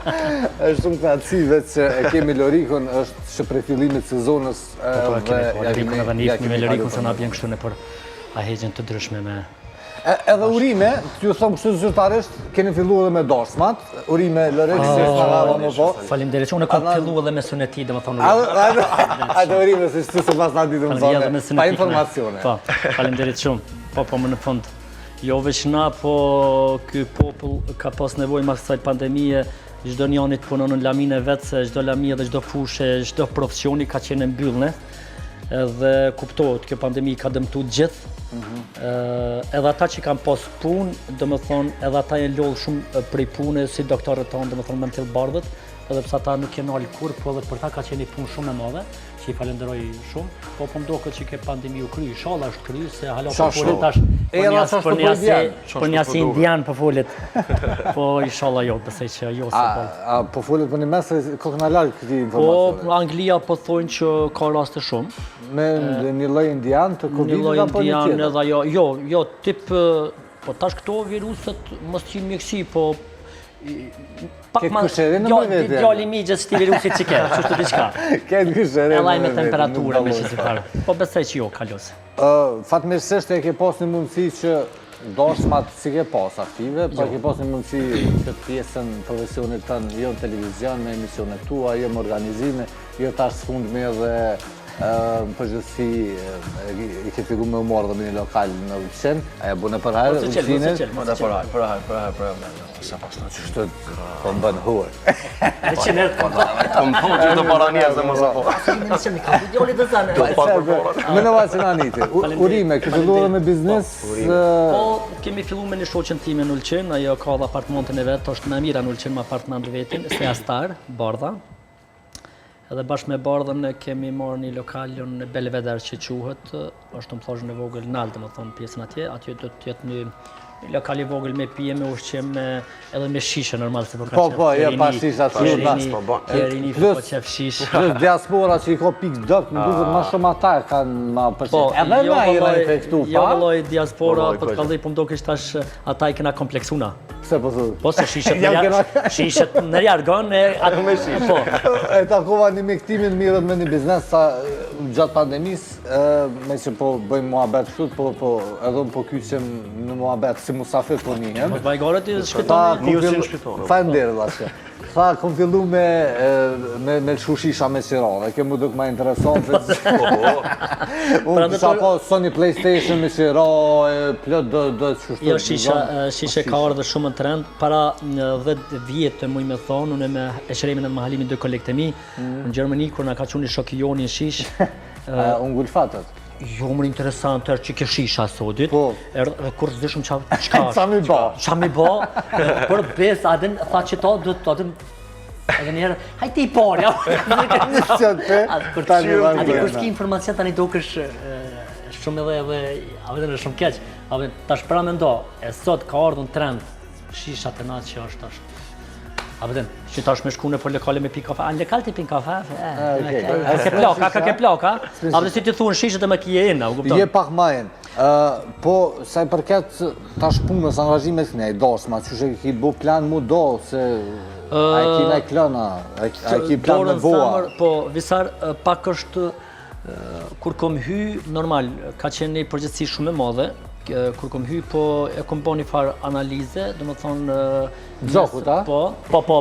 Është shumë kënaqësi që e kemi Lorikun, është që prej fillimit të sezonës Lorikun edhe një me Lorikun se na bjen kështu nëpër ahegjen të ndryshme me edhe urime, t'ju them kështu zyrtarisht, keni filluar edhe me dorsmat, urime Lorik si është më po. Faleminderit. Unë kam filluar edhe me suneti, domethënë. Atë urime se s'u pas na ditë më pa informacione. Po, faleminderit shumë. Po më në fund jo veç na, po ky popull ka pas nevojë mas kësaj pandemie, çdo njëri të punon në laminë vetë, se çdo lami dhe çdo fushë, çdo profesioni ka qenë mbyllne. Edhe kuptohet, kjo pandemi ka dëmtuar gjithë. Edhe ata që kanë pas punë, domethënë edhe ata janë lodhur shumë prej punës si doktorët tonë, domethënë me të bardhët, edhe pse ata nuk janë alë kur, po edhe për ta ka qenë një punë shumë e madhe, që i falenderoj shumë, po ndoket që kjo pandemi u kry, inshallah është kry, se hala po folet tash për një si indian po folet, po inshallah jo, besoj që jo se po. A po folet për një mes se kokën a larg këtij informacioni? Po Anglia po thonë që ka raste shumë. Me një lloj indian të Covid-it apo një tjetër? Edhe jo, tip, po tash këto viruset mos qenë mjekësi, po pak ma djali mi gjithë shti virusit që ke, qështu diçka. Këtë këshere e laj me temperaturë me që si farë. Po besoj që jo, kalos. Fatmirësisht e ke pas një mundësi që dorsmat si ke pas aktive, po ke pas një mundësi këtë pjesën profesionit tënë, jo në televizion, me emisionet tua, jo më organizime, jo tash s'fundme edhe në përgjithësi i ke figu me umorë dhe me një lokal në Ulqen, a e bune për hajrë, Ulqinit? Për hajrë, sa pas në që shtë po më bënë huër. Dhe që nërë të Po më thonë që të para njerëz dhe më sa po. Me në vaqë në aniti, urime, ke filluar me biznes? Po, kemi fillu me një shoqen time në Ulqen, ajo ka dhe apartamentin e vetë, është me mira në Ulqen me apartament vetin, Steja Star, Bardha. Edhe bashkë me Bardhën kemi marrë një lokalion në Belvedere që quhet, është në plazhën e vogël nalë, dhe më thonë pjesën atje do të jetë një lokal i vogël me pije, me ushqim, edhe me shishe normal se po ka qef. Po, ja pa shisha të Jerini po qef shish. Plus diaspora që i ka pikë dëk, më duket më shumë ata kanë ma përqet. Edhe na i rejnë efektu, pa? Jo vëlloj diaspora, po të kallëj, po më do kështë tash ata i kena kompleksuna. Pse po thë? Po se shishet në jargon, atë me shish. Po. E takova një mektimin mirët me një biznes sa gjatë pandemisë, me që po bëjmë muhabet kështu, po edhe po kyqem në muhabet si musafir po njëhem. Po bajgarët i shpitoni? Një si në shpitoni. Falenderë, lashe. Tha, kom fillu me shisha me qira, kjo mu duk ma interesant. Unë kisha po Sony PlayStation me qira, plët do të shushtu. Jo, shishe ka ardhë shumë në trend. Para 10 vjetë, muj me thonë, unë me eqeremin e mahalimi 2 kolegë të mi, në Gjermani, kur nga ka quni Shokijoni në shish. Unë gulfatët? Jo, më interesant është që ke shisha sotit, kur s'dishëm qka është. Qa mi ba? Qa mi ba, për bes, adin, tha që ta, do të adin, edhe njerë, hajti i por, ja. Adi, kur s'ki informacion, tani do kësh shumë edhe, avedin e shumë keq, tash pra me ndo, e sot ka ardhën trend, shishat e natë që është. Avedin, që tash me shkune për lokale me pi kafe, a në lokal ti pin kafe? Ka ke plaka, avedin si ti thunë shishet e me kje inë, u kupton? Je pak majen, po sa i përket tash punës, angazhimet këne, i dorsma, që shë ki bu plan mu do, se a i ki me klëna, a i ki plan me boa. Po, visar, pak është, kur kom hy, normal, ka qenë një përgjithsi shumë e madhe, kur kom hy, po e kom bo një farë analize, dhe më thonë... Gjokut, a? Po,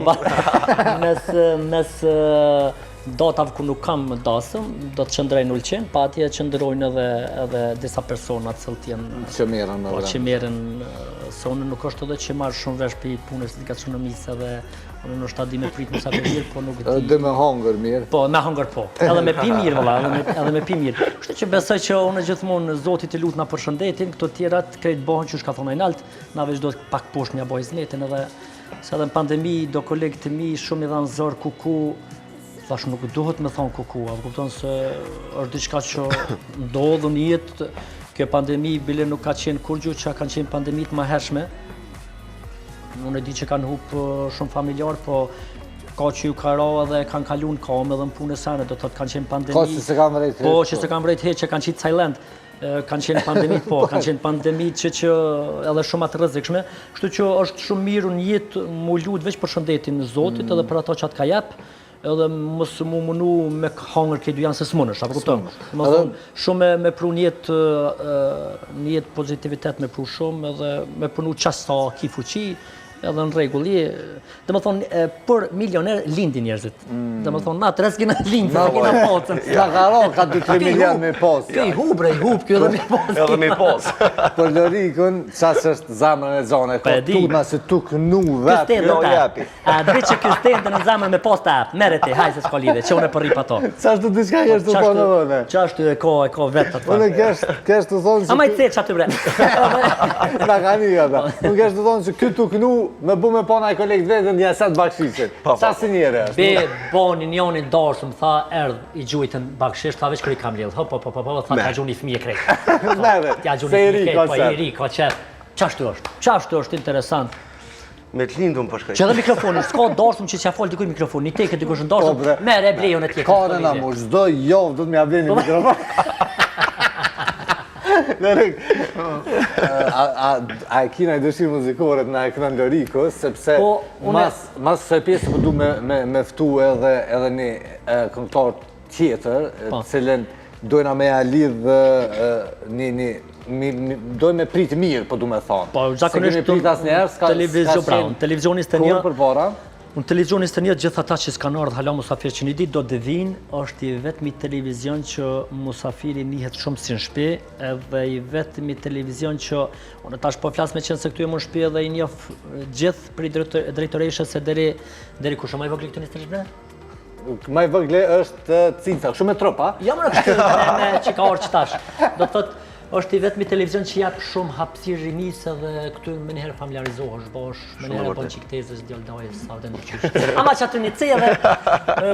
mes datave ku nuk kam dasëm, do të qëndrejnë Ulqen, pa atje qëndrojnë edhe disa personat cëllët janë... Që merën në që merën, se unë nuk është edhe që marrë shumë vesh për i punës gastronomisë edhe unë në shtadi me pritë mësa për mirë, po nuk di... Dhe me hangër mirë? Po, me hangër po. Edhe me pi mirë, vëlla, edhe me pi mirë. Kështë që besoj që unë gjithmonë Zotit i lutë na për shëndetin, këto tjerat krejt bëhen që shka thonë e naltë, na veç do të pak poshtë mja bëjë znetin edhe... Se edhe në pandemi, do kolegë të mi shumë i dhanë zërë kuku, thash nuk duhet me thonë kuku, a kupton se është diçka që ndodhë në jetë, kjo pandemi bile nuk ka qenë kur gju që kanë qenë pandemit ma hershme. Unë e di që kanë hupë shumë familjar, po ka që ju ka ra dhe kanë kalu në kam edhe në punë e sene, do të thotë kanë qenë pandemi. Ka që se kanë vrejt heq. Po, që se kanë vrejt heq, që kanë qitë Thailand. kanë qenë pandemit, po, kanë qenë pandemit që edhe shumë atë rrezikshme, kështu që është shumë mirë në jetë mu lut veç për shëndetin e Zotit edhe për ato që atë ka jep, edhe mos mu munu me hangër këtë janë se s'munësh, apo kupton? Më thonë, shumë me pru një jetë pozitivitet me pru shumë edhe me punu qas sa ki fuqi, edhe në regulli, dhe më thonë, për milioner lindi njerëzit. Dhe më thonë, na të resë kina lindi, sa kina posën. Ka karo, ka 2-3 milion me posë. Kjo i hubre, kjo edhe me posë. Edhe me posë. Për Lorikën, qas është zamën e zone, ka tuna se tu kënu vetë. Kjo jepi. A dhe që kjo stendë në zamën me posë të apë, merete, hajë se s'ka lidhe, që unë e përrip ato. Qas të diska kështë të thonë vëne? Qas të e ka vetë atë. Unë kështë të thonë që... A maj të që aty bre. Na ka një ata. Unë kështë të thonë që këtë të kënu me bu me pona e kolegët vetën një asat bakshishin. Qa si njere është? Be, boni njoni ndarësëm, tha erdh i gjujtën bakshish, tha veç kërë i kam lidhë. Tha tha gjuni fëmije krejtë. Tja gjuni fëmije krejtë, po i ri, ka qërë. Qashtu është interesant. Me të lindun për shkaj. Që edhe mikrofonin, s'ka darësëm që që folë dikuj mikrofon, një teke dikush në darësëm, mere e blejën e tjetër. Ka në namur, zdo jovë do të mja blejnë një mikrofon. Lërik, a e kina i dëshirë muzikoret në e kënën Lorikës, sepse mas së pjesë për du me ftu edhe një këngëtar tjetër, cilën dojna me a lidhë dojnë me pritë mirë, për du me thonë. Po, zakonisht televizionist të një, unë televizionist të një gjithë ata që s'kanë ardhë hala musafir që një ditë do të vinë, është i vetëmi televizion që musafiri njihet shumë si në shpi, edhe i vetëmi televizion që, unë tash po flasë me qenë se këtu e më në shpi edhe i njof gjithë për i drejtoreshë se deri ku shumë i vogli këtu një stërshbre? Ma i vogli është cinca, shumë e tropa? Ja më në kështu që ka orë që tash. Do të thotë, është i vetëmi televizion që japë shumë hapësirë rinisë edhe këtu me njëherë familiarizohesh, bosh, me njëherë bon qiktezës, djaldojës, sa dhe në qysh. Ama që aty një ceve,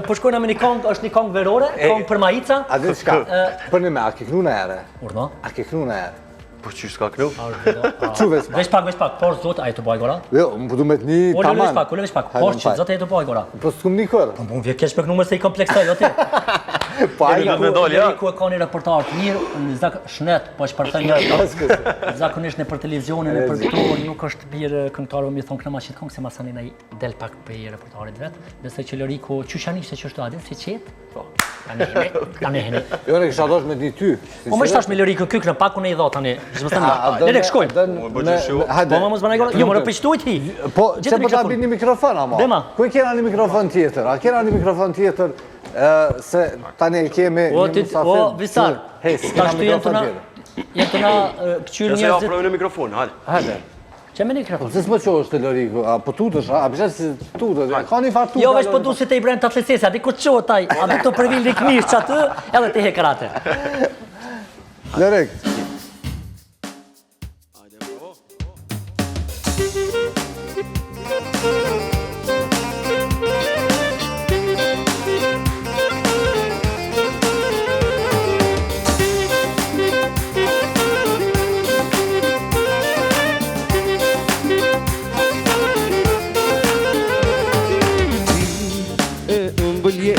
po shkojna me një kongë, është një kongë verore, kongë për majica. A dhe shka, për një me, a ke knu në ere? Urno? A ke knu në ere? Po që s'ka knu? Quves Vesh pak, por zot, a e të boj gora? Jo, më përdu me të një taman. Ule vesh pak, por që zot e të boj gora? Po s'kum një kërë? Po më vje kesh me kënumër se i kompleksoj, do ti? Po a i me dollë, ja? Ku e ka një reportar të mirë, në shnet, po që përta një zakonisht në për televizionin, në për këtu, nuk është birë këngëtarë, mi thonë këna ma qitë kongë, se masanin a i del pak për i reportarit vetë, nëse që Loriku, që shani se që është adin, si qetë? Ta neheni. Jo, në kësha dosh me një ty. O më shtash me Loriku kykë në pak, unë e i dho tani. Lere, shkojmë. Po më mos bëna i gora? Jo, më rëpështuj ti. Po, që po ta bi një mikrofon, ama? Dema. Ku i kena një mikrofon tjetër? A kena një mikrofon tjetër se tani kemi një musafir? O, Visar, tash të jenë të na këqyr Nëse ja njerëzit. ofrojnë në mikrofon, hajde. Hajde. Që me një mikrofon? Se s'më qo është të Loriku, a po tutësh, a përshë si tutësh, ka një farë tutësh. Jo, veç po du si të i brejmë të atletesi, a di ku qo taj, a di të përvil rikmish që atë, edhe të he karate. Lorik.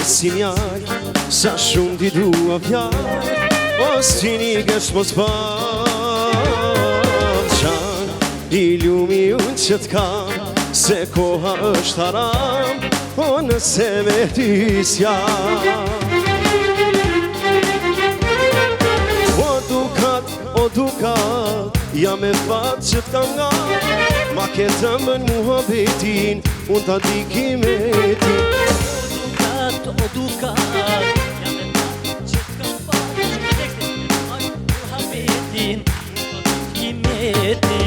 Si mjallë, sa shumë ti dua fjallë, os që një gësh mos panë qanë, i lumi unë që t'kam, se koha është haram, o nëse me ty s'jam. O dukat, jam e fatë që t'kam nga, ma ketëm bën muhabetin, unë t'a diki me ti. O dukat, jam e fatë që t'kam fatë, muhabetin, unë t'a diki me ti.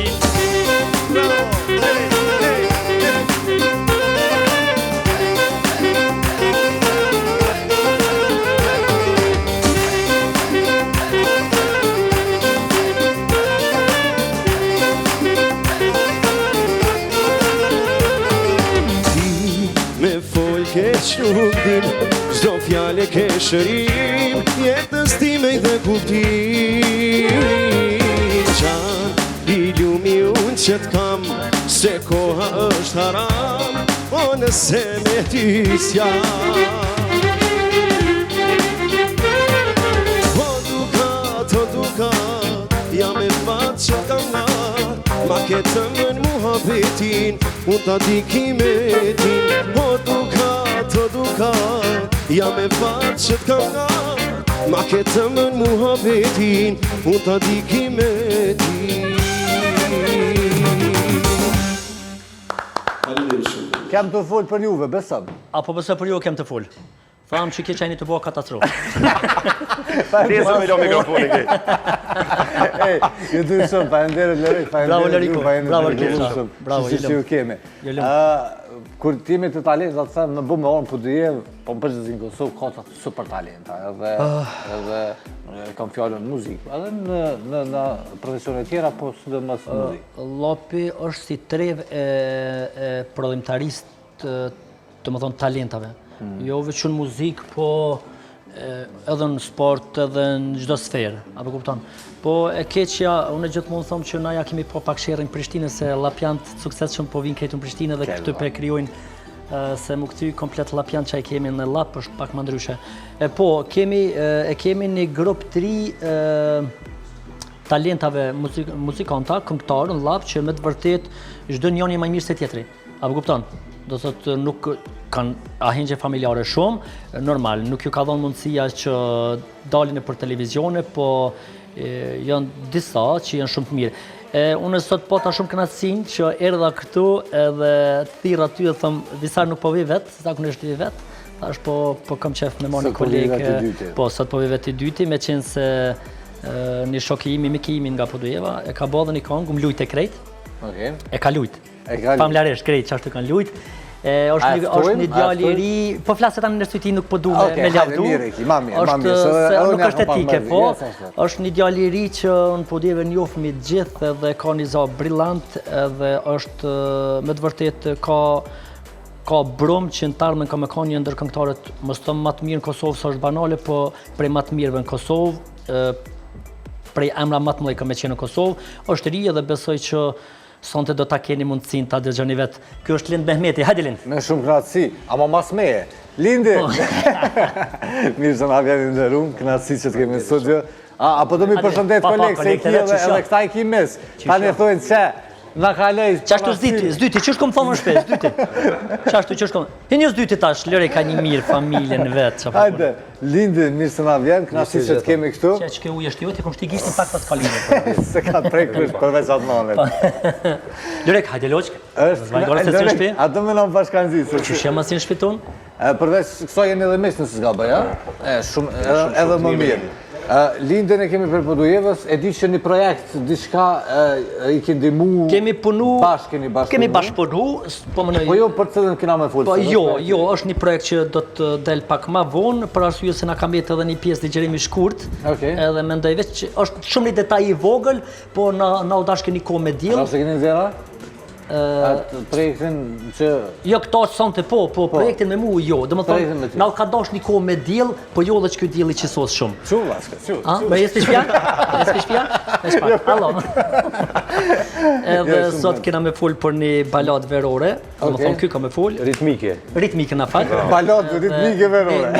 Keq nuk din, zdo fjale ke shërim, jetës time dhe kuptim. Qanë, i lumi unë që t'kam, se koha është haram, o nëse me ty s'jam. O dukat, ketën muhabetin Unë ta di kimetin O dukat, jam e fatë që t'kam nga Ma ketën muhabetin Unë ta di kimetin Kem të folë për juve, besëm. Apo pëse për ju kem të full. Thamë që ke qajni të bëha katastrofë. Lezë me do mikrofonin ke. Ej, ju dy shumë, falenderit Lorik, Bravo, Loriku, bravo, falenderit Loriku. shumë. Bravo, Që ju kemi. Kur t'jemi të talent, do të them, në bëmë orën për dyjev, po më përgjithësi në Kosovë ka të super talenta, edhe kam fjallën muzikë, edhe në profesione tjera, po së dhe mësë muzikë. Lopi është si trev e prodhimtarist të më thonë talentave. Jo veç në muzikë, po edhe në sport, edhe në gjdo sferë, apo kupton. Po e keqja, unë e gjithmonë thomë që na ja kemi po pak sherë në Prishtinë, se lapjant sukses shumë po vinë këtë në Prishtinë dhe këtë prekryojnë se më këty komplet lapjant që e kemi në lap është pak më ndryshe. Po, e kemi një grup 3 talentave muzikanta, këngëtarë në lap, që me të vërtet çdo njëri më mirë se tjetri. Apo kupton? Do thotë nuk kanë ahengje familjare shumë, normal, nuk ju ka dhënë mundësia që dalin për televizione, po janë disa që janë shumë të mirë. Unë sot po ta shumë kënaqësinë që erdha këtu edhe thirr aty dhe thëm disa nuk po vi vetë, zakonisht vi vetë. Thash po kam qef me marrë një kolegë. Po sot po vi vetë i dyti, me qenë se një shok i imi, miki imi nga Podujeva, e ka bodhën një këngë, më lujt e krejt. E ka lujt. Familjarisht krejt që ashtu kanë lujt. është një djali i ri, po flasë tani në styti nuk po du me lavdu. Nuk është etike, po. Është një djali i ri që në podjeve njofë me gjithë edhe ka një za brillant edhe është me të vërtet ka brum që në tarmen ka me ka një ndër këngëtarët mos të më të mirë në Kosovë, së është banale, po prej më të mirëve në Kosovë, prej emra më të mëdhej ka me qenë në Kosovë, është ri edhe besoj që sonte do ta keni mundësin ta dëgjoni vetë. Ky është Lind Mehmeti, hajde Lind. Me shumë knatësi, ama mas meje. Lindi! Mirë që nga vjeni në rumë, knatësi që të kemi në studio. Apo do mi përshëndet kolegë, se i kje edhe këta i ki mes. Ta një thujnë që na kalej... Qashtu zdyti, që është kom thonë më shpes, zdyti. Qashtu që është kom... Hinë një zdyti tash, lëre ka një mirë familjen vetë. Hajde, Lindi, mirë se nga vjen, knatësi që të kemi këtu. Që ke ujë është jo, ti kom shti gjishtin pak pas kalimit. Se ka prejkë përveç atë nanet. Lërek, hajde loqë, vajgore se si në shpi. Ato me në më bashkanëzi. Që shemë si në shpi tonë? Përveç këso jeni edhe mes nësë zga bëja, edhe më mirë. Lindën e kemi për Podujevës, e di që një projekt, diçka i ke ndimu... Kemi punu... Kemi bashkëpunu... Po jo për cëllën kina me fullë? Jo, është një projekt që do të del pak ma vonë, për arsye se na kam jetë edhe një pjesë ligjerimi shkurt, edhe me ndaj veç që është shumë një detaj i vogël, po na u dashke një kohë me djel. Qa se keni zera? Atë projektin që... Jo, këta që sante po projektin me mu, jo. Dhe më thonë, na u ka dash një kohë me djel, po jo dhe që kjo djel i qësos shumë. Qulla, s'ka, qulla. Me jesë të shpjan? Jesë të shpjan? Me shpak, allo. Edhe sot kena me full për një balad verore. Dhe më thonë, kjo ka me full. Ritmike. Ritmike na falë. Balad ritmike verore.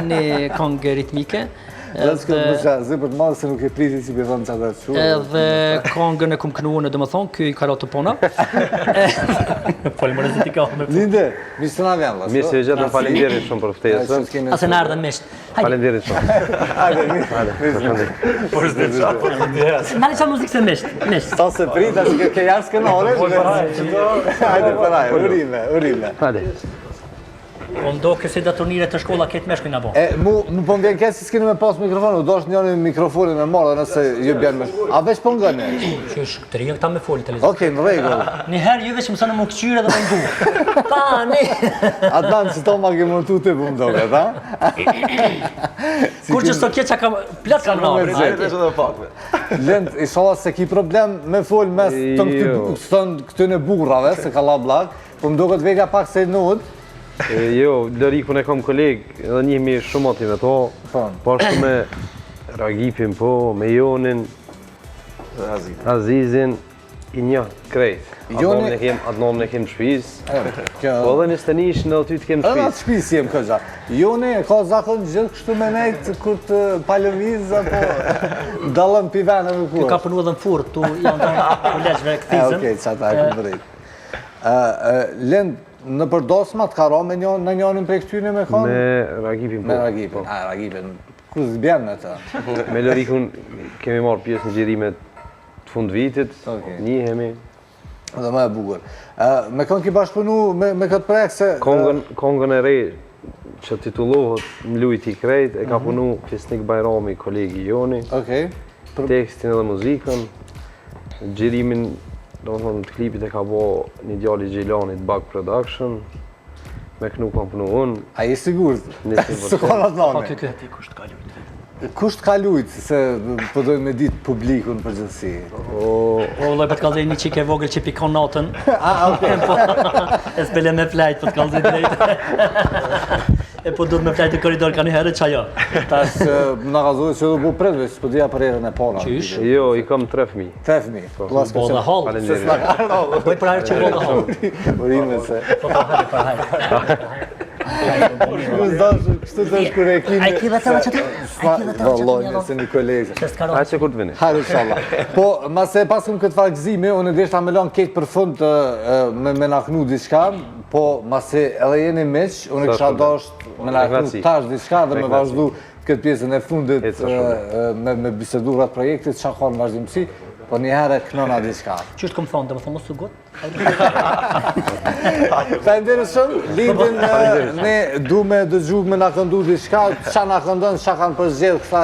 Një kongë ritmike. Dhe s'ka të bësha, zëpër të madhë se nuk e priti si për thonë qatë atë shumë. Edhe kongën e kumë kënuën e dhe më thonë, kjo i karatë të pona. Folë më rëzit i ka me... Linde, mirë së nga vjen, lasë. Mirë se e gjatë në falenderit shumë për ftesën. Ase në ardhen mesht. Falenderit shumë. Hajde, mirë. Por s'de qa, por s'de. Nani qa muzikë se mesht. Ta se prita, që ke janë s'kenore. Hajde, përaj, urime. Hajde. Po ndo kësi da turnire të shkolla ketë meshkuj nga bo. Mu po më vjen ketë si s'keni me pas mikrofonu, do është njëni mikrofonin me marrë nëse ju bjen me... A veç po ngënë? Që është të rinjë këta me folë televizor. Okej, në regull. Njëherë ju veç mësënë më këqyre dhe më ndu. Tani! Adnan, që to ma ke montu të bu më doke, ta? Kur që s'to kje që ka plët ka nërë. Lend, i shola se ki problem me folë mes këtëne burrave, se ka la blak, po më doke të vega pak se nod. Jo, Lërikun e kam kolegë, edhe njëmi shumë ati me to, po ashtu me Ragipin po, me Jonin, Azizin, I një, krejt. Joni- Atë nomën e kem shtëpis. Po Kjo... edhe në stanish në aty të kem Edhe atë shtëpis. shpisi jem këgja. Joni ka zakon gjithë kështu me nejtë kur të palëviz, apo dalëm pi veneve Ky ka kur. punu edhe në furr, tu janë të kolegjve këtizën. Okej, qata e ku drejt. Lend, në përdosmat ka ra me në njënin prej këtyne me konë? Me Ragipin Me po. Ragipin. A, Ragipin. Ku zbjen me të? Me Lorikun kemi marrë pjesë në gjirimet të fund vitit, Okej. njihemi. Dhe më e bukur. Me konë ki bashkëpunu me këtë projekt se... Kongën e re që titullohet Mlujt i krejt, e ka punu Fisnik Bajrami, kolegi Joni, Okej. tekstin edhe muzikën, gjirimin, do të thonë, të klipit e ka bo një djali Gjilanit, Bug Production, me kënu kam punu unë, A i sigurt? 100%. Së konë atë Po nane. ky. Kusht ka lujtë, se përdojnë me ditë publikun për gjithësi. O, loj për të kallëzoj një qike vogël që pikon natën. Okej. Po, e s'pele me flajt për të kallëzoj drejt. E po duhet me flajt në koridor ka një herë që ajo. Tash në ka zojë që do bu predve, së përdia për erën e pona. Qysh? Jo, i kam 3 fëmijë. 3 fëmi. Plus Po dhe hall. Faleminderit. Po i për herë që po dhe hall. Urime se... Po për herë. Kështu të është kure e kime... A i ki vetëm që ti? Vallonje, se një kolegë. Se s'ka A që kur të vini? Hajde, inshallah. Po, mase pasëm këtë farkëzime, unë deshta me lanë ketë për fund me naknu diçka, po mase edhe jeni meq, unë kisha dasht me naknu tash diçka dhe me vazhdu këtë pjesën e fundit me bisedu rrët projektit, që ka në vazhdimësi, po një herë kënona diçka. Që është këmë thonë, dhe më thonë mos u gotë? Falenderoj shumë, lidin ne du me dëgju me na këndu diçka, qa na këndon, qa kanë përzgjedh këta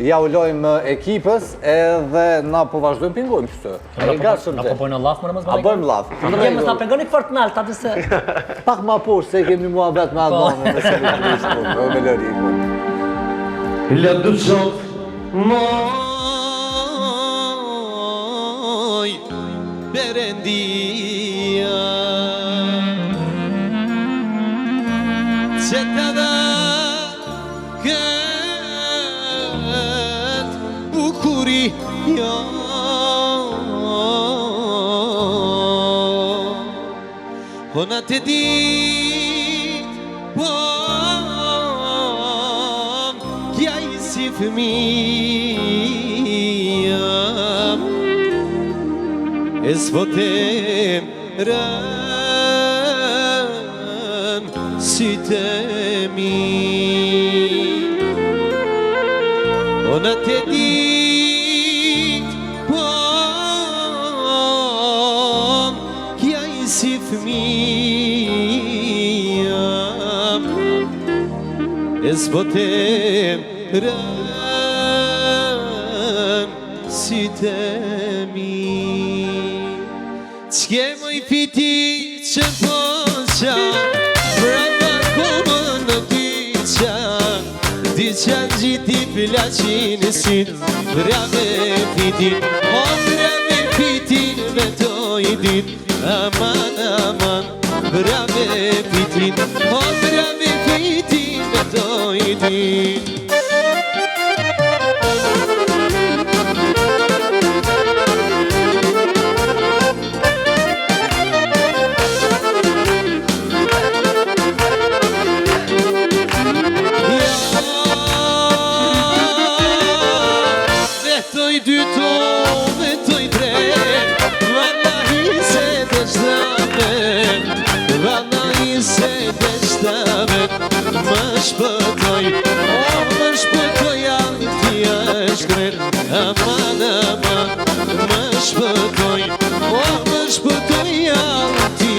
ja u lojmë ekipës edhe na po vazhdojmë pingojmë kështë. E ga shumë Apo bojnë Allah, më në mëzë A bojmë laf. Gjemë s'na pengoni këfar të nalë, ta të se... Pak ma poshtë, se kemi mua bet me Adnane, me Selitrisë, me Lorikun. Lëndu qot moj berendia që të dhe këtë bukuria Hona të dit po kja i si fëmija E s'potem rën sytë mi Ona të dit po kja i si fëmija E s'potem rën sytë mi Qke moj fiti që poqa Brava komën në dyqa Dyqa gjiti plaqin e syt Brave fitin O brave fitin me toj dit Aman aman Brave fitin O brave fitin me toj dit Më shpëtoj, më shpëtoj alti është kret Aman, aman, më shpëtoj, më shpëtoj alti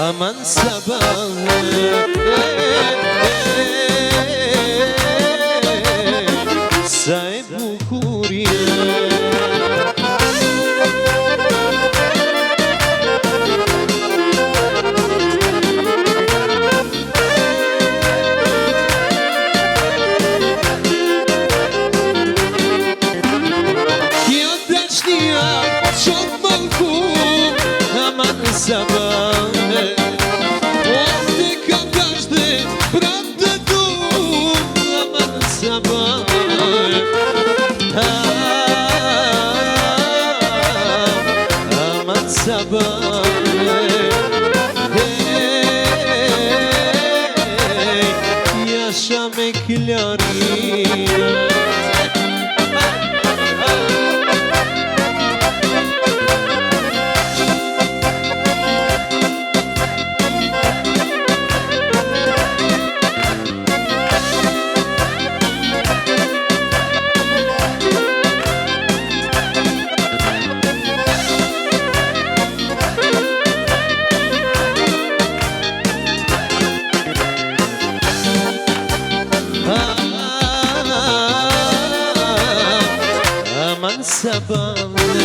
Aman sabah bukurie Kjo dashnia qot më lkum Aman sabane Te kam dashte prap të dum Aman sabane Aman sabane Jasha me klarinë Aman sabane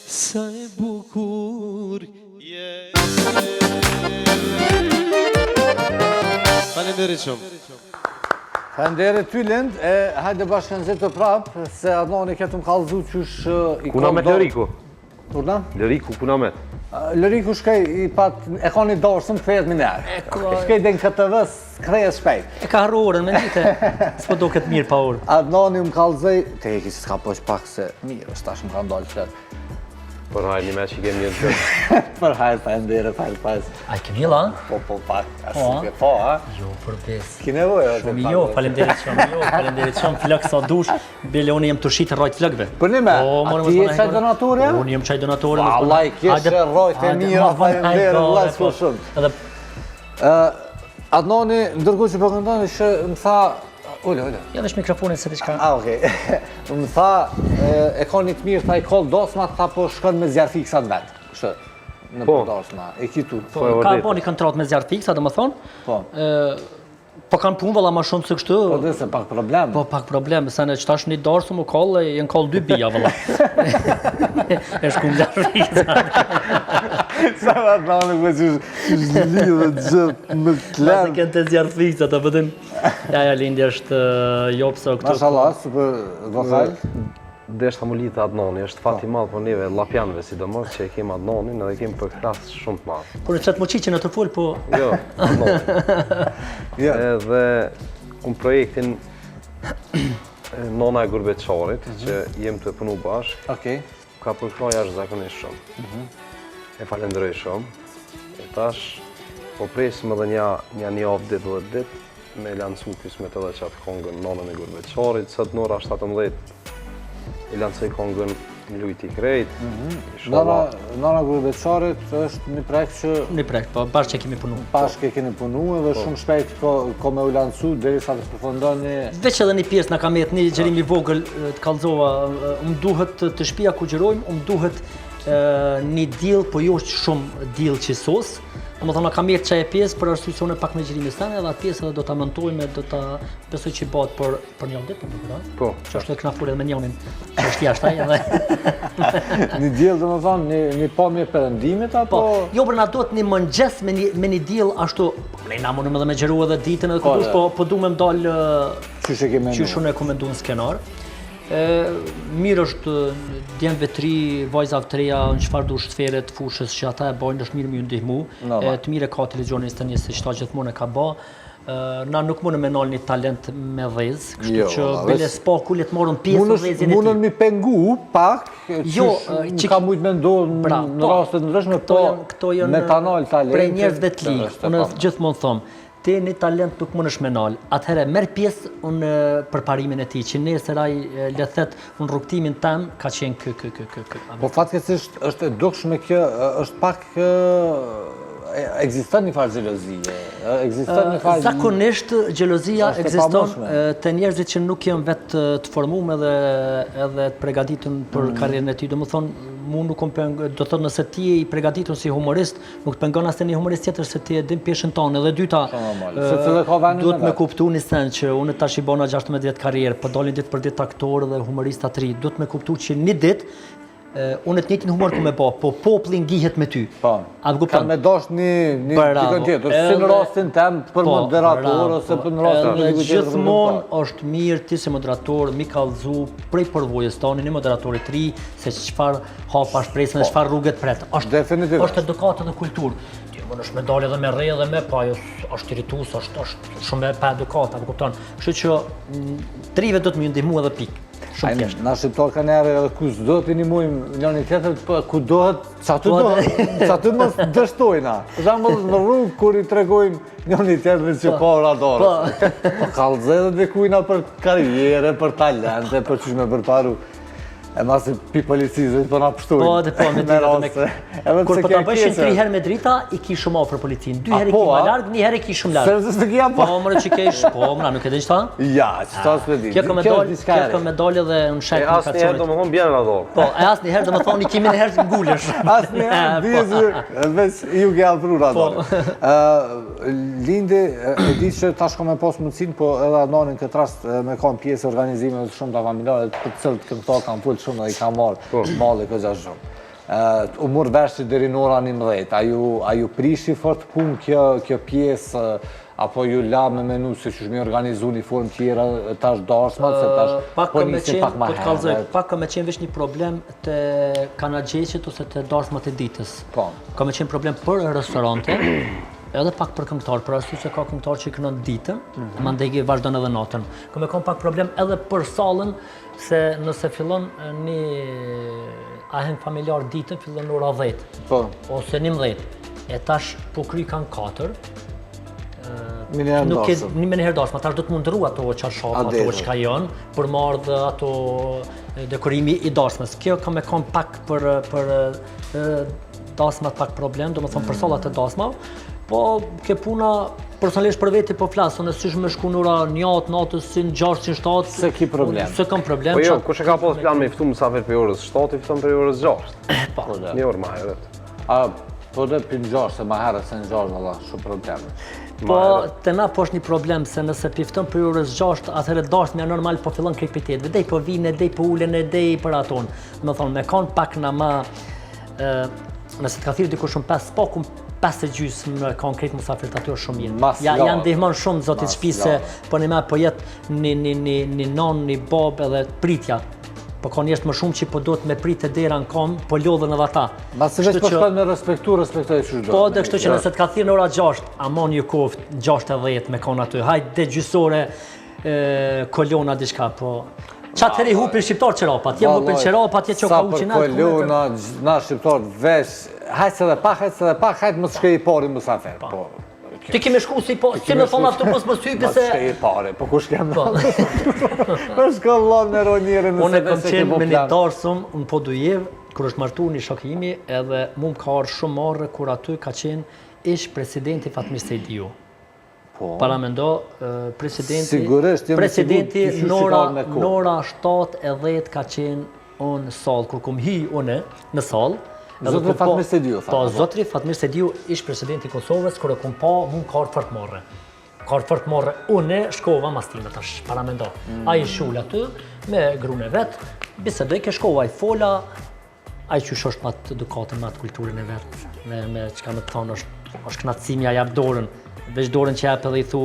Sa e bukur Faleminderit shumë Faleminderit ty Lind, hajde bashkë nëzitë prapë, se Adnani ketë më kallëzu qysh i Kuna me Lëriku? Kurna? Lëriku, kuna me? Lëriku shkej i pat, e ka një dorë, më kthejet minerë. Shkej dhe në KTV-s, kthejet shpejt. E ka harru orën, me njite, s'po do këtë mirë pa orë. Adnani më kallëzej, te e kisi s'ka poq pak se mirë, është tash më ka ndalë fletë. Për hajë një me që kemi një të gjërë. Për hajtë, faleminderit, hajtë. A ke mjëlla? Po, pak, asë po, ha? Jo, për besë. Ki nevojë, Shumë jo, falenderit shumë, flëk sa dush, bile unë jem të shqitë rrojt flëkve. Për një me, a ti e qaj donatorja? Unë jem qaj donatorja. Allah i kjeshe rrojt e mira, falenderit, vlasë për shumë. Adnani, ndërkohë që po këndon, që më tha, Ulle. Ja vesh mikrofonin se diçka. Okej. Më tha, e ka një të mirë, tha i koll dosma, tha po shkon me zjarë fiksa në vetë. Kështë, në për dosma, e kitu. Ka po një kontrat me zjarë fiksa, dhe më thonë. Po. Po kanë punë valla ma shumë se kështu. Po dhe se pak problem. Po pak problem, se në qëtash një dorë më kollë, jenë kollë 2 bija valla. E shku më zjarë fiksa. Sa më atë në në që lidhë gjë më Pasi klenë. kënë të zjarë fiksa, të pëtën. Ja, Lindi është jopësa o këtu. Mashallah, super vokal. Deshta më lidhë Adnani, është fati madhë për neve lapjanve sidomos që e kemë Adnanin edhe kemë për krasë shumë të madhë. Por në qëtë më qiqe në të full, po... Jo, Adnani. Edhe unë projektin Nona e Gurbeqarit, që jem të punu bashkë, Okej. ka përkroj është zakonisht shumë. E falenderoj shumë. E tash, po presim edhe një javë ditë dhe ditë, me lancu kismet edhe që atë kongën Nonën e Gurbeqarit, sot në ora 17 i lancoj kongën Lujti Krejt. Nona Gurbeqarit është një projekt që Një projekt, po bashkë që kemi punu. bashkë e keni punu edhe shumë shpejt ko me u lancu derisa të përfundon një... Veç edhe një pjesë në kamet, një gjerim i vogël të kallëzova, më duhet të shtëpia ku gjerojmë, më duhet një deal, po jo shumë deal që sos. Më thonë, ka mirë që e pjesë për arsyesione pak me gjerimin sene, edhe atë pjesë edhe do të montojme, do të besoj që i bat për një ditë, Po. që është e këna full edhe me njonin, që është jashtaj edhe... Një deal, dhe më thonë, një pamje perëndimit, apo... Po, jo për na duhet një mëngjes me një deal ashtu, ne na munëm edhe me gjeru edhe ditën edhe këtush, po du me m'dal Qysh e ke menu? qysh unë e komendu në skenar. Mirë është djemve 3, vajzave 3 në çfarë du shtferet, fushës që ata e bojnë, është mirë më ju ndihmu. Të mirë e ka televizionin së të një se qëta gjithmonë e ka ba. Na nuk mundë me nalë një talent me dhez, kështu që bile s'pa kullet morën pjesë në dhezin e ti. Mundën mi pengu pak, që ka mujtë me ndonë në rastet në rëshme, po me ta nalë talent. Prej njerëzve të ligë, unë gjithmonë thomë, ti një talent nuk mund është me nalë. Atëhere, merë pjesë unë për parimin e ti, që nesër ai lethet unë rrugtimin tem, ka qenë kë. Po fatkeqësisht është e dukshme kjo, është pak ekziston një farë xhelozije. Ekziston një farë. Zakonisht xhelozia ekziston te njerëzit që nuk janë vetë të formuar edhe të përgatitur për karrierën e tyre. Domethënë, mu nuk më pengon, do thotë nëse ti je i përgatitur si humorist, nuk të pengon asnjë humorist tjetër se ti e din peshën tonë. Dhe dyta, duhet me kuptu një sen që unë tash i bona 16 vjet karrierë, po dalin ditë për ditë aktorë dhe humoristë të ri, duhet me kuptu që një ditë unë të njëjtin humor ku me bë, po populli ngjihet me ty. Po. A kupton? Ka me dosh një dikon tjetër, si në rastin tem për moderator ose për në rastin e dikujt tjetër. Gjithmonë është mirë ti si moderator mi kallëzu prej përvojës tonë një moderator i ri se çfarë hapa shpresën dhe çfarë rrugë të pret. Është edukatë dhe kulturë. Ti mund është me dalë edhe me rre edhe me pa, është irritues, është shumë pa edukat, apo kupton? Kështu që trive do të më ndihmu edhe pikë. Na shqiptar kanë erë edhe ku s'do të ndihmojmë njëri tjetrin, po ku dohet, çatu mos dështojna. Për shembull në rrugë kur i tregojmë njëri tjetrin që ka radar. Po kallëzë edhe dikujna për karrierë, për talente, për çish me përparu. E masi pi policisë, po na pështojnë. Po, dhe po, me drita. Kur po ta bëshin 3 herë me drita, i ki shumë afër politin. 2 herë i ki ma largë, 1 herë i ki shumë largë. Sërëzës të kja po? Po, mërë që kesh, po, mëra, nuk e dhe qëta? Ja, qëta s'pe di. Kjo ka me dollë dhe në shajtë në kacionit. Asë njëherë do më thonë bjenë në dorë. Po, e asë njëherë do më thonë i kimi në herë të ngullesh. Asë njëherë, dhezër, veç ju ke afru radar. Lindi, e di që tash ka me pas mundësin, po edhe nonin këtë rast me kam pjesë organizime të shumë të familjare, për cilët këmëtar kam full shumë dhe i kam marrë mali këgja shumë. U mërë veshë deri në ora 11, a ju prishi fort pun kjo pjesë, apo ju la me menu se që shmi organizu një formë tjera, tash dashmat, se tash po njësim pak ma herë. Pak ka me qenë vesh një problem të kanagjeqit ose të dashmat e ditës. Ka me qenë problem për restorante, edhe pak për këngëtar, për arsye se ka këngëtar që i kënon ditën, mandej vazhdon edhe natën. Ka me kon pak problem edhe për sallën, se nëse fillon një aheng familjar ditën, fillon në ora 10, ose 11, e tash po kry kanë 4, një me njëherë dashma, tash do të mundëru ato qarshapa, ato që ka janë, për marrë dhe ato dekorimi i dashmës. Kjo ka me kon pak për dasmat pak problem, do më thonë për sallat e dasma, po ke puna personalisht për veti po flasë, në sysh me shku në ora njatë, natës, si në 6, si në 7, se ki problem. Se kam problem. Po jo, kush e ka pas plan me i ftu mësafir për orës 7, i fton për orës 6. Po. Një orë ma herët. Po dhe për në 6, se ma herët se në 6, valla, shumë probleme. Po, të na po është një problem, se nëse pifton për orës 6, atëherë dashmja normal po fillon kripitet. Dej po vine, dej po ulen, dej për aton. Me thonë, me kanë pak në ma, nëse të ka thirë dikur shumë 5, po kum 5 e gjysmë në konkret musafirët aty është shumë mirë. Janë ndihmon shumë zotit shpise, po në me po jetë një non, një bob edhe pritja. Po ka njështë më shumë që po do të me pritë e dera në kom, po lodhën edhe ata. Ma se veç po shkojnë me respektoj që do. Po dhe kështu që nëse të ka thirë në ora 6, amon ju koftë 6:10 me konë aty, hajtë dhe gjysore kolona diçka, po... Qatë heri hupin shqiptar qërapat, jem hupin qërapat, je që ka uqinat. Sa për kolona, na shqiptar vesh, hajtë se dhe pak, hajtë më të shkej i pari mësafer. Ti kemi shku si me thonë autobus më sypi se... Më të shkej i pari, po kush kem në... Më shko lom në ronjere në unë e kom qenë me një tarsëm, në Podujevë, kër është martu një shokimi, edhe mu më ka arë shumë marrë, kur aty ka qenë ish presidenti Fatmir Sejdiu. Para me ndo, presidenti në ora 7:10 ka qenë unë në salë, kur kom hi unë në salë. Zotri Fatmir Sejdiu, tha? Po, Zotri Fatmir Sejdiu ish presidenti Kosovës, kër e kom pa, mu ka arë fort marrë. Ka arë fort marrë unë, shkova mastime tash, para me ndo. A i shullë aty, me grune vetë, bisedoj ke shkova, i fola, a i qysh është matë edukatën, matë kulturën e vetë, me që ka me të thonë, është knatësimja jabë dorën. Veç dorën që jepë edhe i thu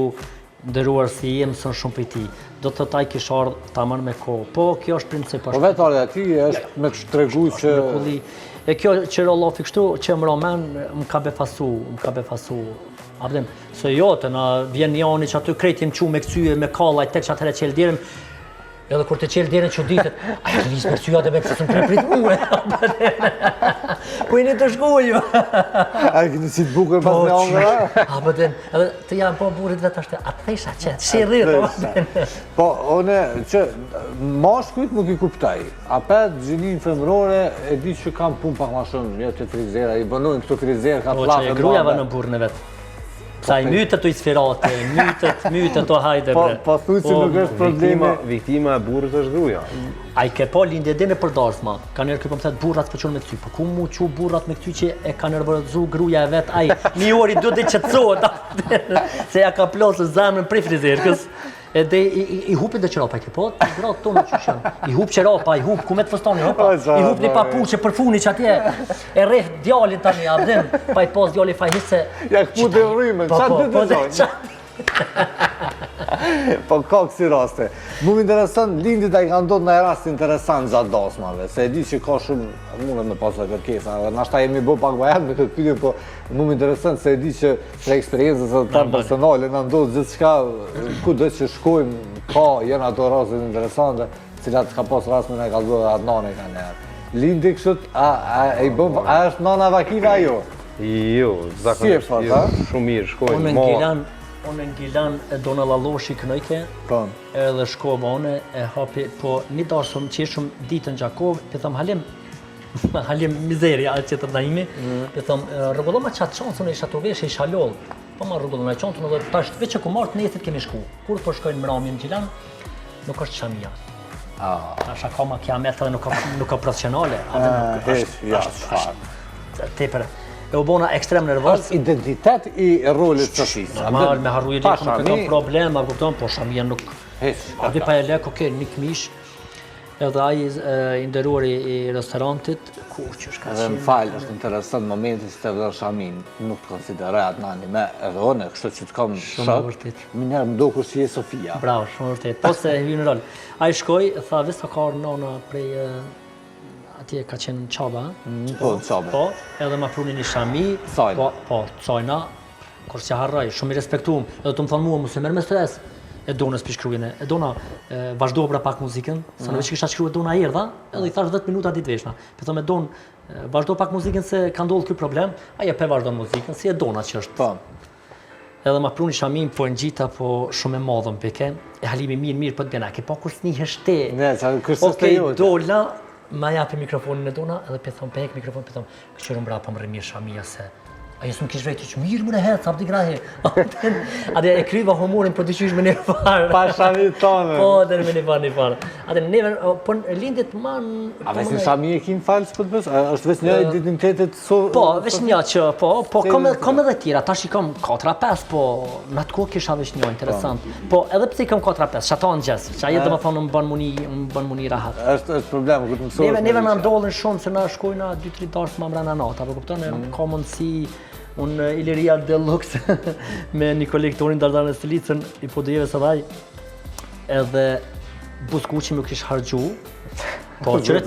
ndëruar si jem sën shumë për ti. Do të taj kish ardhë ta mërë me kohë. Po, kjo është princip. Po vetë arë ati është me të tregu që... E kjo që rolofi kështu, që më romen, më ka befasu. Abdim, se jo, të na vjen një ani që aty krejt jem qu me këcyje, me kalla, i tek që atëre qelë dirëm, edhe kur të qelë dirën që ditët, a të visë për cyja dhe me kësë më prit muë. Po i një të shkuju. A i kënë si të bukër pas në ongëra? A bëden, edhe të janë po burit vetë ashtë, a të thesha që, shirrirë. Po, one, që mashkujt nuk i kuptaj. A petë gjinin femrore e di që kam pun pak ma shumë, një të frizera, i bënojnë këto frizera, ka të lafë e gruja vë në burën e vetë. Sa i mytet o isfirate, mytet o hajde bre. Po thuj që nuk është problemi. Viktima e burrit është gruaja. A i ke po lindje dhe në përdarsma, ka njerë këpëm thëtë burrat s'pëqon me këty, po ku mu që burrat me këty që e ka nërvërëzu gruja e vetë, aj, një ori du dhe qëtësot, se ja ka plosë zemrën prej frizerkës, edhe i hupi dhe qërapa, i ke po, i gratë tonë që shënë, i hup qërapa, i hup ku me të fëstoni, i hup një papuqe për funi që atje, e rreth djalin tani, abdhem, pa i pos djali fajhise. Ja këpu dhe rrimën, qatë dhe të zonjë? Po ka kësi raste. Mu më interesant, lindit a i ka ndodhë në rast interesant gjatë dasmave, se e di që ka shumë, mune me pasë dhe kërkesa, nashta jemi bo pak bajet me këtë pyetje, po mu më interesant se e di që për eksperiencës e të personale në ndodhë gjithë qka, ku dhe që shkojmë, ka, jenë ato rastet interesante, cilat ka pas rast me në ka ndodhë atë nane ka njerë. Lindi kështët, a është nana vakina jo? Jo, zakonisht, shumë mirë, shkojnë. Unë në Gilan e do në laloshi kënojke, edhe shko më one e hapi, po një dashëm që ishëm ditën Gjakov, për thëmë halim mizerja atë që të dajimi, për thëmë rëgullo ma qatë qansën e isha të veshë, isha lollë, po ma rëgullo me qansën edhe tash veç që ku martë nesit kemi shku, kur po shkojnë mrami në Gilan, nuk është shamia. Asha ka ma kiamet edhe nuk ka profesionale. Tepere. E u bona ekstrem nervoz. Është identitet i rolit të shisë. Normal, me harruje lekë, nuk e kam problem, a kupton, po shamia nuk... A di pa e lekë, okej, një këmish, edhe aji i nderuari i restorantit, kur që është ka qenë... Edhe më falë, është interesant momentin që të vërë shamin, nuk të konsiderat nani me edhe one, kështë që të kam shok, më njerë më do kërë që je Sofia. Bravo, shumë vërtet, po se hyjë në rol. Aji shkoj, tha, vista ka arë nona prej... Atje ka qenë qaba, po, qaba. Po, edhe ma prunin një shami, po, cajna, kërës që harraj, shumë i respektuam, edhe të më thonë mua, mu se merë me stres, e dona s'pi shkrujene, e dona vazhdo bra pak muzikën, sa në veç që kisha shkruve dona erdha, edhe i thash 10 minuta ditë veshna. Për thëmë e donë vazhdo pak muzikën se ka ndodhë këj problem, aja pe vazhdo muzikën, si e dona që është. Po. Edhe ma pruni shamin, po në gjita, po shumë e madhën peke, e halimi mirë, po të bjena, ke po kërës një heshte. Ne, kërës të jote. Dolla, ma japi mikrofonin e dona, edhe për thonë, pek mikrofonin, për thonë, këshërën bra pa më rëmirë shamia se, a jesë më kishë vrejtë që mirë më në hetë, sa për t'i grahe. Ade e kryva humorin për t'i qysh me një farë. Pa shamit tonë. Po, dhe me një farë. Ade neve, po lindit ma në... A veç në shami e kinë falë që për të bësë? është veç një identitetet so... Po, veç një që, po, kom edhe tjera, tash i kom 4-5, po, në atë kohë kisha veç një, interesant. Po, edhe pëse i kom 4-5, që ato në gjesë, që aje dhe më thonë më bën muni rahat. është problem, këtë mësorës... Neve na ndollën shumë, se na shkojna 2-3 darës ma mrena natë, apo kupton, ka mundësi unë Iliria Deluxe me një kolektorin Dardanën e Stilicën i podujeve së vaj, edhe buskuqi më kishë hargju, po qëre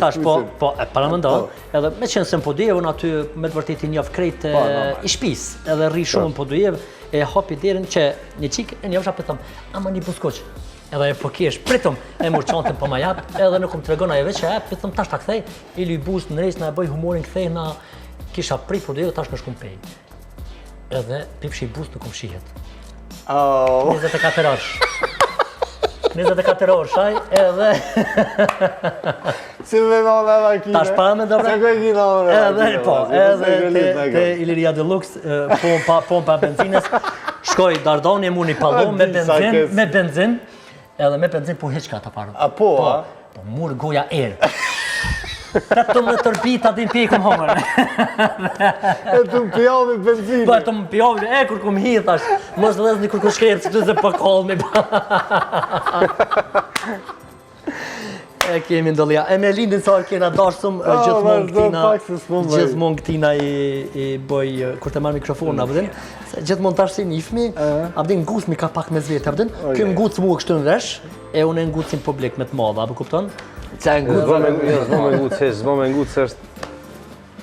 tash, po e paramendo, edhe me qenë se në podujeve në aty me të vërtet i njëf krejt i shpis, edhe rri shumë në podujeve, e hapi derin që një qik e njëfsha për thëmë, ama një buskuq. Edhe e po kesh, pritëm, e mërë qantën po ma jap, edhe nuk më të regona e veç e jap, për thëmë tash ta kthej, ili i bus në rejs, na e bëj humorin kthej, na kisha prit për dojeve, tash në shkum pej. Edhe pipshi i bus nuk më shihet. 24 orë. 24 orë, shaj, edhe... Si me nona vakine? Tash pa me dobre? Se kërë kina ore vakine? Po, edhe te Iliria Deluxe, pompa benzines, shkoj Dardani e mu një pallon me benzin, edhe me benzin po heq ka ta parë. A po, a? Po murë goja erë. 18 tërbita din pje i kom hongër. E të më pjavë i benzinë. Po, e të më pjavë, e kur kom hi, thash, mos dhe një kur kur shkrejrë, që të se për kalmi. E kemi ndëllja. E me lindin sa kena dashëm, gjithmon këtina i boj, kur të marrë mikrofon, abdin, gjithmon tash si njifmi, abdin nguc mi ka pak me zvete, abdin, kjo nguc mua kështu në resh, e unë ngucin publik me të madha, apo kupton? Qa e ngucë? Zbo me ngucë është...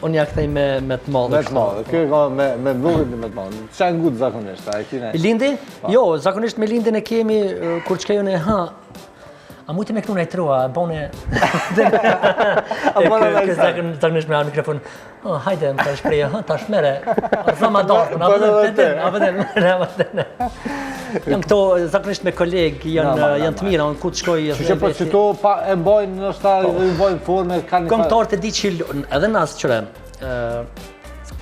Unë ja këthej me të madhe. Me të madhe, kjo ka me vlogit me të madhe. Qa e ngucë zakonisht? Lindi? Jo, zakonisht me lindin e kemi, kur që kejone, a mujti me këtu në e trua, bone... Zakonisht me ha mikrofon, hajde, më të shpreje, ta shmere, zama darkën, abëdhen. Janë këto, zakonisht me kolegë, janë të mira, ku të shkoj... Që po që to e mbojnë në shtarë, e mbojnë forme, ka një... Këngëtarët e di që, edhe nasë qëre,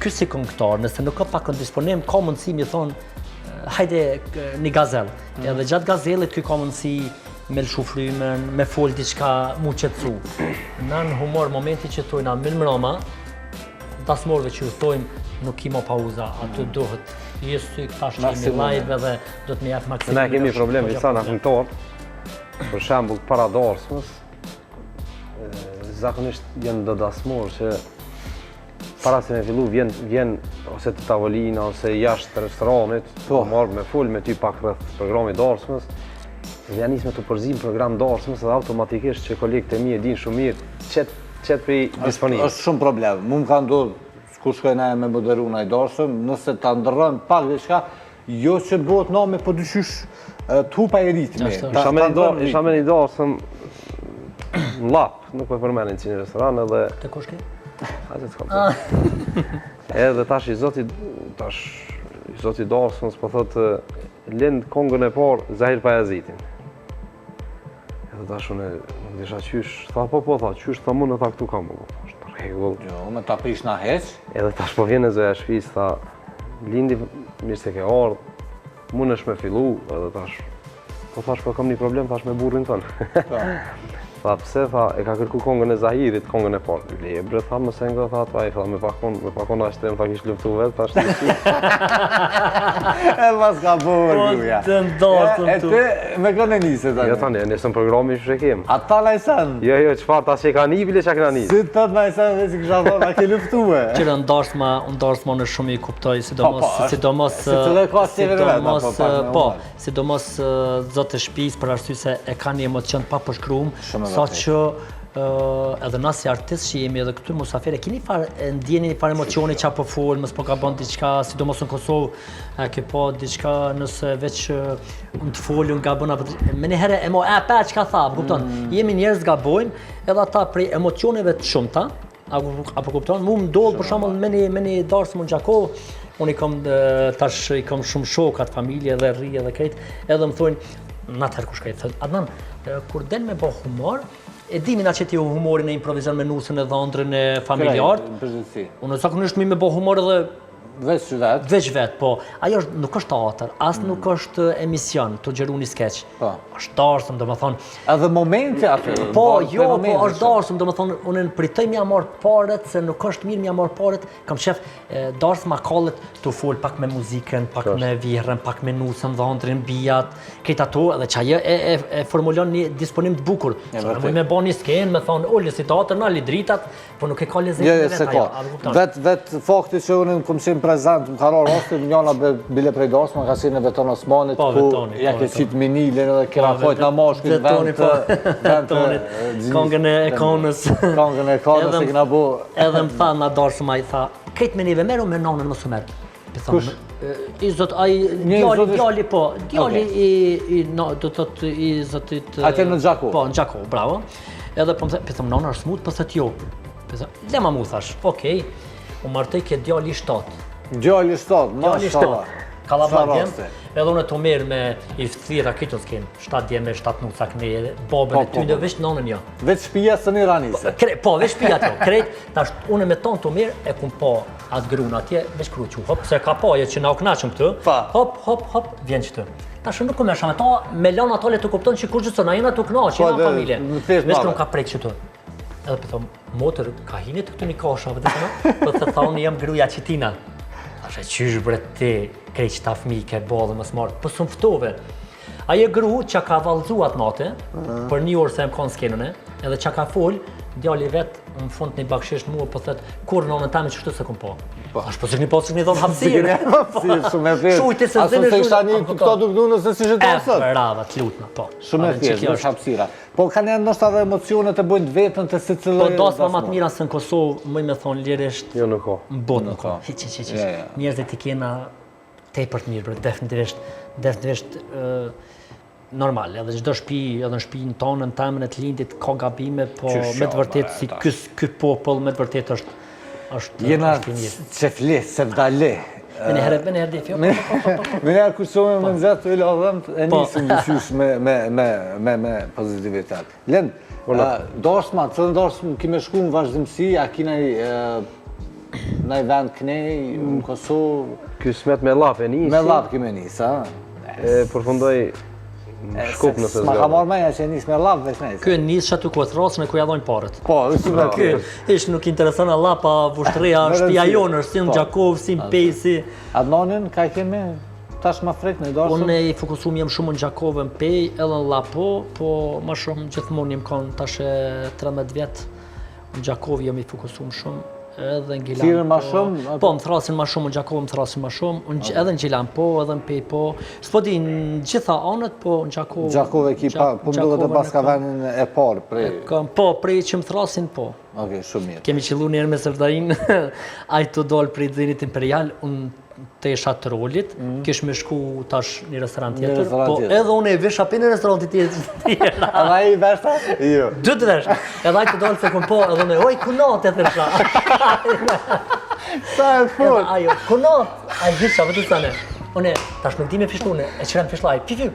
ky si këngëtar, nëse nuk ka pak në disponim, ka mundësi mi thonë, hajde një gazel. Edhe gjatë gazelit ky ka mundësi me lëshu frymen, me fol diçka mu qetësu. Na në humor, momenti që thojna min mroma, dasmorëve që ju thojmë, nuk kimo pauza, aty duhet jesë ty këtash që jemi live edhe do të me jafë maksimum. Ne kemi probleme i sana këngëtor, për shembull para dorsmës, zakonisht janë do dasmorë që para se me fillu vjen ose të tavolina ose jashtë restoranit, marrë me full me ty pak rreth programit dorsmës, dhe janë nisë me të përzim program dorsmës edhe automatikisht që kolegët e mi e din shumë mirë qëtë për i disponibë. Është shumë problem. Mu më ka ndodhë, kur shkojna e me moderu në i dorsëm, nëse ta ndërën pak dhe shka, jo që bëhet nome po dyqysh të hupa e ritmi. Isha me një dorsëm në lapë, nuk po përmenin që një restoran edhe... Të koshke? Hajde të kapë. Edhe tash i zoti dorsmës po thotë lind kongën e parë Zahir Pajazitin. Edhe tash unë nuk disha qysh, tha po, tha qysh, tha mu në tha këtu kam, është rregull. Jo, me ta prish na heq. Edhe tash po vjen e zoja shpis, tha lindi mirë se ke ardhë, mu nësh me fillu, edhe tash, po thash po kam një problem, thash me burrin tënë. Tha pse, tha e ka kërku kongën e Zahirit, kongën e parë. Lebre, tha më se nga, tha i tha me pakon ashtem, tha kish luftu vetë, tha shtë E pas ka bërë gruja. Të ndosëm E ty me kënë e njëse tani? Jo tani, nesëm programi që kemë. Ata lajsen? Jo, qëfar, ta që ka një bile që ka një. Si të lajsen dhe si kësha thonë, a ke luftu e? Qërë ndarësma në shumë i kuptoj, sidomos zotë shpis për arsye se e ka një emocion pa përshkruum, sa që edhe na si artist që jemi edhe këtu në musafire, keni ndjeni një farë emocioni që apo folë, mësë po ka bënë diçka, sidomos në Kosovë, ke po diçka nëse veç në të folë, nga bëna, me një herë pa që ka tha, kupton, jemi njerëz gabojnë, edhe ata prej emocioneve të shumëta, apo kupton, mu më dollë për shembull me një darsë më në Gjakov, unë i kam shumë shokat, familje dhe rri edhe krejt, edhe më thonë, në atëherë kush krejt, Adnan, kur del me bo humor, e dimi na që ti humorin e improvizon me nusën e dhëndrën e familjartë, unë zakonisht mi me bo humor edhe Veç vetë? Veç vetë, po. Ajo nuk është teatr, as nuk është emision, të gjeru një skeq. Është darsëm, do më thonë... Edhe momenti atë? Po, jo, po, është darsëm, do më thonë, unë në pritoj mja marë paret, se nuk është mirë mja marë paret, kam shef darsëm a kallet të folë pak me muzikën, pak me vihrën, pak me nusën, dhëndrin, bijat, këtë ato, edhe që ajo e formulon një disponim të bukur. Me bo një skenë, me thonë, o, lësi teatr, na, lidritat, po nuk e ka lezetin vetë fakti që unë kom qenë prezent, më ka rarë rastit, njëna bile prej darsë, më ka qenë në Beton Osmanit, ku ja ke qitë minilin edhe kera fojt në mashkit vend të kongën e konës. Kongën e konës e këna bu. Edhe më tha nga darsë ma i tha, krejt me njëve meru me nanën më së merë. Kush? I zot, djali po, djali do të të i zotit... Ate në Gjakov? Po, në Gjakov, bravo. Edhe po më thë, nana është smut, po thët jo. Lema mu thash, okej, u martej ke djali 7. Djali 7, mashallah. Kalavar edhe unë të merë me i fëthira këtë të s'kenë, 7 djemë, 7 nuca këne, babën e ty në veç nanën jo. Veç shpia së një ranise? Po, veç shpia të, krejt, tash unë me tonë të merë e kumë po atë grunë atje, veç kru që, hop, se ka po, e që na u knaqëm këtë, hop, vjen që të. Tash nuk këmë e shama ta, me lanë atole të kupton që kur gjithë na jena të knaqë, jena familje. Veç kru ka prejkë që të. Edhe për thomë, motër, ka hinit të këtu një kasha, për të thonë jam gruja qitina. Ashe qysh bre ti, krej që ta fmi ke bodhe më smartë, për së mftove. Aje gru që ka valzu atë nate, për një orë se më kanë skenën e, edhe që ka full, djali vetë në fund një bakshisht mua për thëtë, kur në në tami që shtu se këm po. Ashtë për që një posë që një dhonë hapsirë. Shumë e thjesht. Asë se isha një të këto duk du nëse si që të nësët. Brava, të lutna, po. Shumë e thjesht, është hapsira. Po ka një nështë edhe emocionet e bojnë të vetën të si cilë... Po dasma matë mira se në Kosovë, mëj me thonë lirisht... Jo nuk ka. Në botë nuk ka. Njerëzit i kena tepër të mirë, definitivisht normal, edhe çdo shtëpi, edhe në shtëpinë tonë, në temën e të lindit ka gabime, po me të vërtetë si ky popull me të vërtetë është jena çefli, sevdale. Me një herë di fjo. Me një herë kursove me nëzat të ilodhëm, e nisëm dëqysh me pozitivitet. Lend, darsma, cëllën darsmë kime shku në vazhdimësi, a kina në vend knej, në Kosovë, Ky smet me lap e nisi. me lap kime nis, a? E përfundoi në Shkup në S'ma ka sezon. marrë menja që nis me lap veç nejse. Ky nis që aty ku e thrasën e ku ja dhojnë parët. Po, është me Ky ish nuk intereson Allah pa vushtëria, shtëpia jonë, është si në Gjakov, si në Pej, si... Adnonin, ka kemi tash ma frek në i dorëshëm? Unë i fokusum jem shumë në Gjakov, në Pej, edhe në Lapo, po ma shumë gjithmonë jem kanë tash e 13 vjetë. Në Gjakov jem i fokusum shumë, edhe në Gjilan. Thirrën ma shumë? Po, më thrasin ma shumë, në Gjakov më thrasin ma shumë, edhe në Gjilan po, edhe në Pej po. S'po di në gjitha anët, po në Gjakov... Gjakov ekipa, po më duhet të pas ka venin e parë prej... Po, prej që më thrasin, po. Okej, shumë mirë. Kemi qëllu njerë me Sërdarin, a i të dollë prej Zenit Imperial, unë të isha të rolit, kish me shku tash një restorant tjetër, restorant po tjetër. edhe unë e visha për një restorantit tjetër. A da i veshta? Jo. Dy të vesh, edhe a i të dollë se kom po, edhe unë, oj, kunat e thërsha. Sa e fut? Ajo, kunat, a i visha, vëtë sane. Unë, tash nuk di me fishtune, e qëran fishlaj, fifi,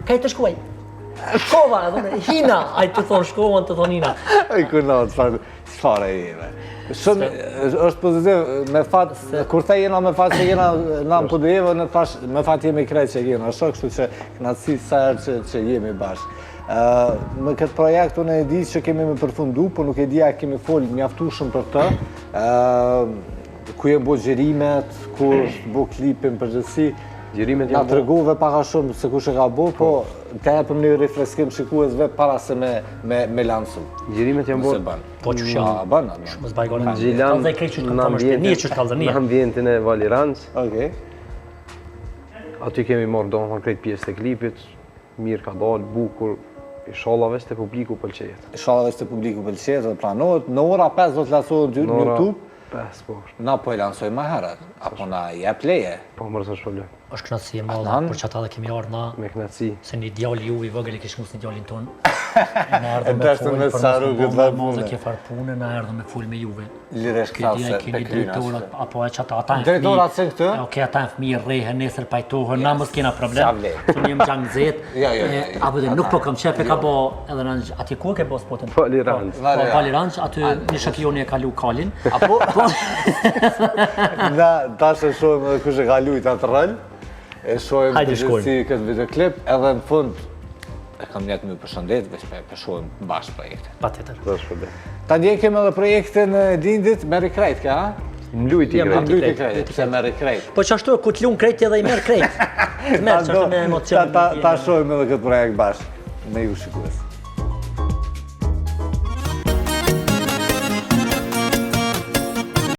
ka i të shkuaj. Shkova, edhe unë, hina, a i të thonë shkova, të thonë hina. Oj, kunat, çfarë e jeme. Shumë, është pozitiv, me fat, kur the jena me fat që jena në PDF, në thash, me fat jemi krejt që jena, është kështu që knatësi sa herë që jemi bashkë. Më këtë projekt unë e di që kemi me përfundu, po nuk e di a kemi folë mjaftueshëm për këtë. Ku e bo gjerimet, ku është bo klipin përgjithësi. Gjerimet Na janë tregove pak a shumë se kush e ka bo, po të japim një rifreskim shikuesve para se me lansu. Gjerimet janë Nëse bërë ban. Po që shë, Ban. më zbajgore në Gjilan, Kalzaj krejt që të kam të shpirë, një që të kalzër, në një. ambientin e Vali Ranç. Okej. Aty kemi marrë domethënë krejt pjesë të klipit, mirë ka dalë, bukur, inshallah veç te publiku pëlqejet. Inshallah veç të publiku pëlqet dhe planohet. Në ora 5 do të lansohet në Në ora YouTube. 5 po. Na po e lansoj më herët, apo na jep leje. Po më rësë është problem. është knatësi e madhe, Adnan? për që ata dhe kemi ardhë na, Me knatësi. se një djali juve i vëgël i kishë musë një djalin tonë. Na ardhë me Ndërsa full, me për sa mos rrugët më dhe bëmë pune. dhe ke farë punë, na ardhë me full me juve. Liresh Këdia i krasë keni pe kryna. drejtorat, apo e që ata e Drejtorat se këtë? Oke, ata e fëmijë rrehen, nesër pajtohen, na mos kena Sa problem. vle. Të një më gjangë zetë. Jo. Apo dhe nuk po kam qef e ka bo edhe në atje ku e ke bo spotin? Vali Ranç. Po, Vali Ranç, aty një shakioni e kalu kalin. Apo? Na tash e shohim edhe kush e ka lujt atë rol. E shohim Hajde, përgjithësi këtë videoklip, edhe në fund e kam njetë me përshëndet, veç me shohim bashkë projekte. Pa tjetër. Do është problem. Ta ndjekim edhe projektin e Dindit, Merri Krejt ka, ha? Mlujti Jam krejt. Krejt. Lujti Krejt, pse Merri Krejt. Po që ashtu ku t'lun krejt edhe i merë krejt. Të merë që ashtu me emocion. Ta shohim edhe këtë projekt bashkë me ju shikues.